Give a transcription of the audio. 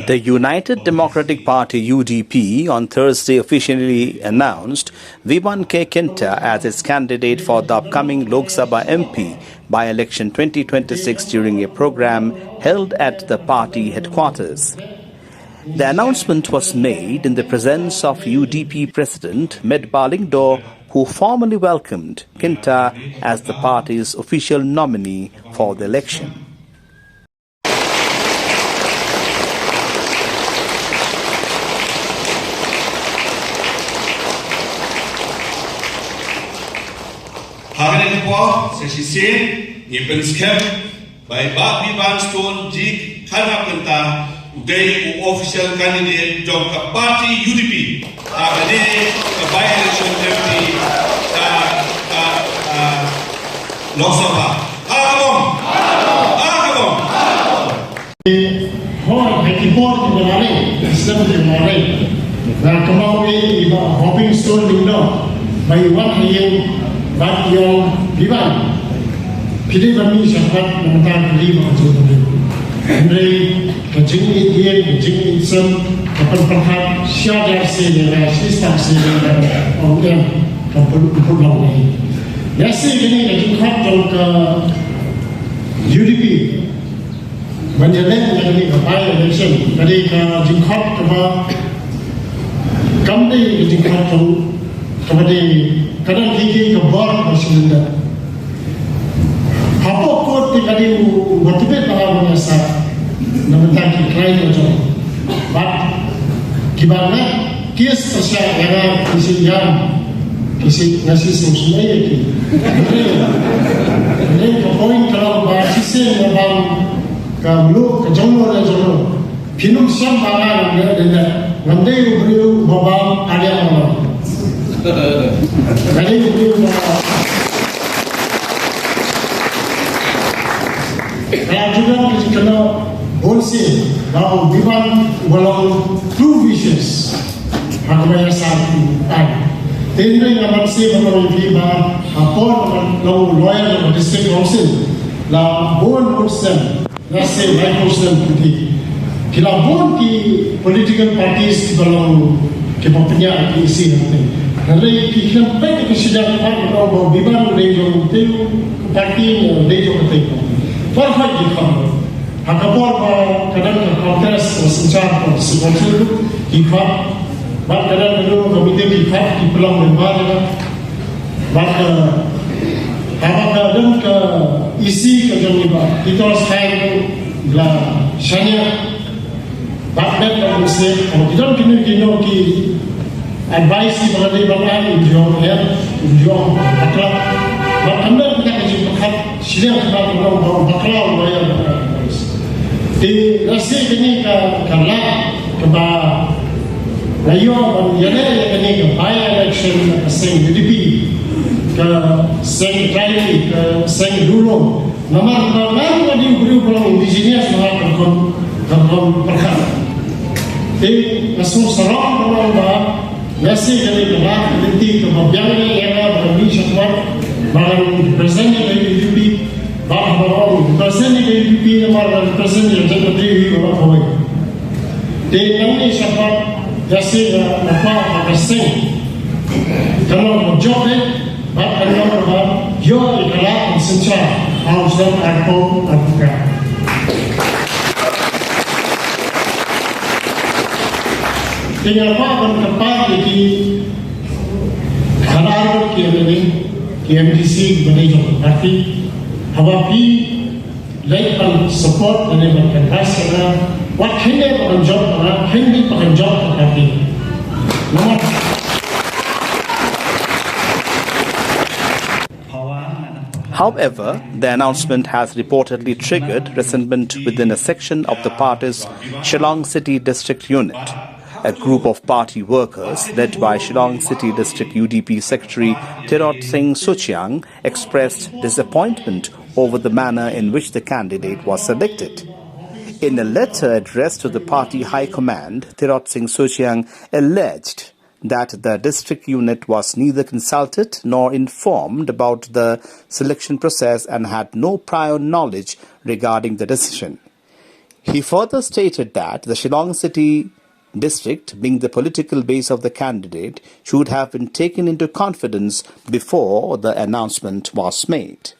The United Democratic Party UDP on Thursday officially announced Vivan Kynta as its candidate for the upcoming Lok Sabha MP by-election 2026 during a program held at the party headquarters. The announcement was made in the presence of UDP President Medbalingdo, who formally welcomed Kynta as the party's official nominee for the election. Hagane po sa sisin ni Penskep by Bob Vivan Stone Jig Khanap Kynta ugay official candidate jong ka party UDP agane ka by-election MP sa Lok Sabha. Agabong. Hoi hakipot menare Islam menare na kemawi iba hopping stone dingno by one hayeng Bat yang Vivan pilih kami sahabat menentang pilih macam itu. Henry kecing Indian, kecing Islam, kapan perhad siapa sehingga sistem sehingga orang kampung lain. Nasi ini kecing khad dalam ke UDP menjalankan ini by election. Jadi kecing khad kepada kami kecing khad kepada kadang kiki kebar berselinda. Apa kot tikari motivate para manusia namun tak kira itu. But gimana kias pasal era kisi kisi nasi semua itu. Ini poin kalau bahasa orang kamu kejono kejono. Pinum siam bagar dia ngamdei ubrio bawang ada orang. Jadi kalau juga kita boleh kalau Vivan walau two wishes hanya satu ada. Tentu yang masih kalau Vivan apa kalau lawyer atau district council la bon person nasi high person putih. Kalau bon ki political parties kalau kita punya isi nanti. Hari kita baik kesidang kalau Vivan lejo tu parti lejo ketika. Farhad kita. Hakapor kadang Congress secara sebetulnya kita kadang dulu komite kita pelang member maka kadang ke isi kerja kita sekarang lah shanya bakat dan mesti kalau kita ki advice di bawah bapak ujung bakal anda kita kerja bakat siapa kita orang bakal bayar di nasi ini kerana keba layu yang ini ke by election seng UDP ke seng try ke seng dulu nomor tadi beri pulang indigenous malah terkon perkara di masuk serang orang nasi jadi kerana nanti kemudian era bagi sesuatu bahan present dari UDP bahan present dari UDP bahan present yang jadi orang kawai. Dengan ini sesuatu nasi apa seng kalau job bahan orang yo ikalah secara harus aku. Dengan apa tempat di kalangan KMDC berdekat parti, hawapi lain support dan mereka rasa what hendak penjawab parti. However, the announcement has reportedly triggered resentment within a section of the party's Shillong City District Unit. A group of party workers, led by Shillong City District UDP Secretary Tirot Singh Suchiang, expressed disappointment over the manner in which the candidate was selected. In a letter addressed to the party high command, Tirot Singh Suchiang alleged that the district unit was neither consulted nor informed about the selection process and had no prior knowledge regarding the decision. He further stated that the Shillong City district, being the political base of the candidate, should have been taken into confidence before the announcement was made.